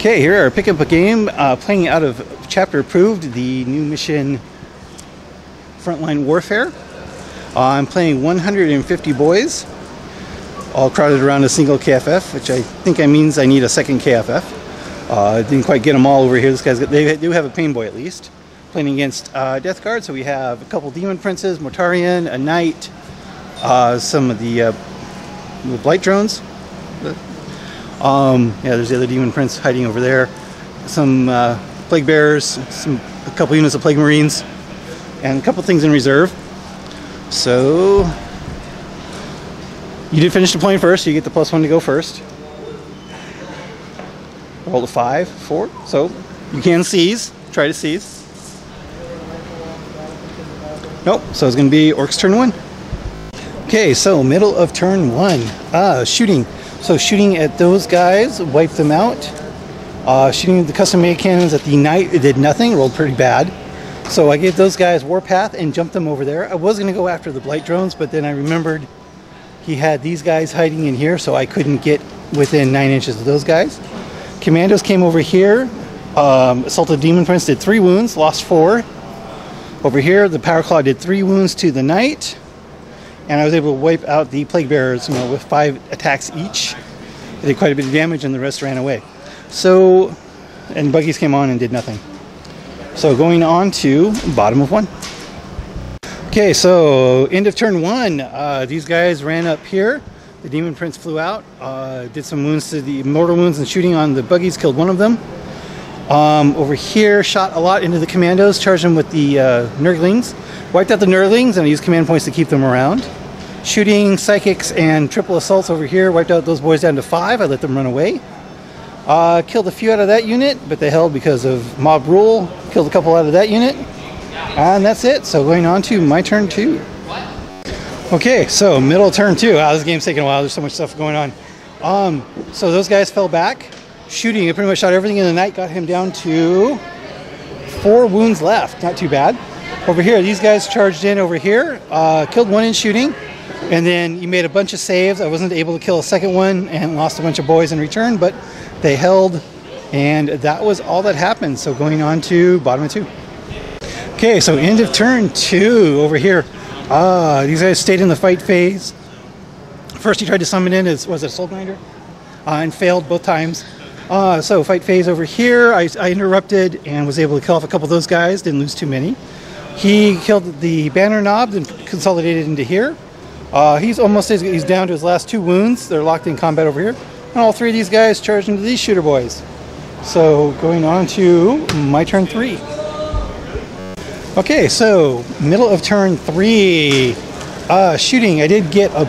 Okay, here are pick up a game playing out of chapter approved, the new mission Frontline Warfare. I'm playing 150 boys, all crowded around a single KFF, which I think means I need a second KFF. Didn't quite get them all over here. They do have a pain boy at least. Playing against Death Guard, so we have a couple Demon Princes, Mortarion, a Knight, some of the Blight drones. Yeah, there's the other Demon Prince hiding over there. Some Plague Bearers, a couple units of Plague Marines, and a couple things in reserve. So you did finish deploying first, so you get the +1 to go first. Roll a 5, 4, so you can seize. Try to seize. Nope, so it's going to be Orks turn 1. Okay, so middle of turn 1. Shooting. So shooting at those guys, wiped them out. Shooting the custom made cannons at the Knight, it did nothing, rolled pretty bad. So I gave those guys Warpath and jumped them over there. I was going to go after the Blight drones, but then I remembered he had these guys hiding in here, so I couldn't get within 9 inches of those guys. Commandos came over here. Assaulted Demon Prince did 3 wounds, lost 4. Over here, the Power Claw did 3 wounds to the Knight. And I was able to wipe out the Plague Bearers, with 5 attacks each. They did quite a bit of damage, and the rest ran away. So, and buggies came on and did nothing. So going on to bottom of 1. Okay, so end of turn 1. These guys ran up here. The Demon Prince flew out, did some wounds to the mortal wounds and shooting on the buggies, killed one of them. Over here, shot a lot into the commandos, charged them with the Nurglings. Wiped out the Nurglings, and I used command points to keep them around. Shooting Psychics and triple assaults over here, wiped out those boys down to 5. I let them run away. Killed a few out of that unit, but they held because of mob rule. Killed a couple out of that unit. And that's it. So going on to my turn 2. Okay, so middle turn 2. Wow, this game's taking a while. There's so much stuff going on. So those guys fell back. Shooting, I pretty much shot everything in the Night, got him down to 4 wounds left. Not too bad. Over here, these guys charged in over here, killed 1 in shooting, and then you made a bunch of saves. I wasn't able to kill a second one and lost a bunch of boys in return, but they held, and that was all that happened. So going on to bottom of 2. Okay, so end of turn 2 over here. These guys stayed in the fight phase. First he tried to summon in was it a Soul Grinder? And failed both times. So fight phase over here, I interrupted and was able to kill off a couple of those guys, didn't lose too many. He killed the Banner Knobs and consolidated into here. He's down to his last 2 wounds. They're locked in combat over here. And all 3 of these guys charged into these shooter boys. So going on to my turn 3. Okay, so middle of turn 3. Shooting, I did get a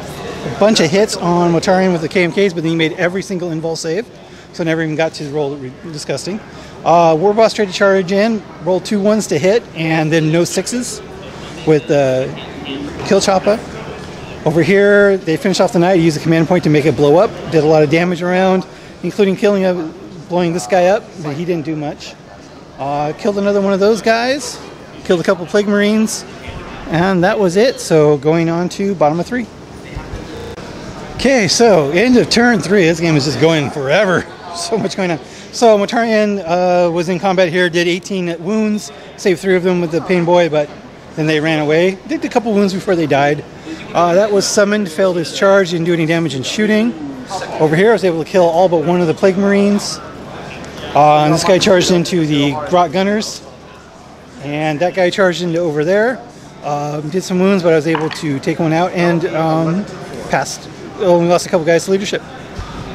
bunch of hits on Mortarion with the KMKs, but then he made every single invul save. So I never even got to roll it. Disgusting. War Boss tried to charge in, rolled 2 1s to hit, and then no 6s with the Kill Choppa. Over here, they finished off the Knight, used a command point to make it blow up. Did a lot of damage around, including blowing this guy up, but he didn't do much. Killed another one of those guys, killed a couple Plague Marines, and that was it. So going on to bottom of 3. Okay, so end of turn 3. This game is just going forever. So much going on. So Mortarion was in combat here, did 18 wounds, saved 3 of them with the Pain Boy, but then they ran away. Did a couple wounds before they died. That was summoned, failed his charge, didn't do any damage in shooting. Over here I was able to kill all but 1 of the Plague Marines. And this guy charged into the Grot Gunners. And that guy charged into over there. Did some wounds, but I was able to take 1 out and passed. Only lost a couple guys to leadership.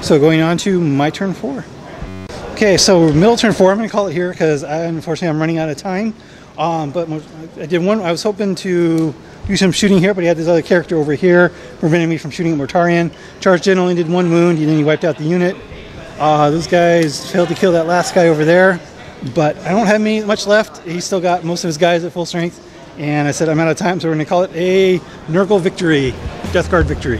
So going on to my turn 4. Okay, so middle turn 4, I'm going to call it here because unfortunately I'm running out of time. But I did one. I was hoping to do some shooting here, but he had this other character over here preventing me from shooting at Mortarion. Charged in, only did 1 wound, and then he wiped out the unit. Those guys failed to kill that last guy over there, but I don't have much left. He's still got most of his guys at full strength, and I said I'm out of time, so we're going to call it a Nurgle victory, Death Guard victory.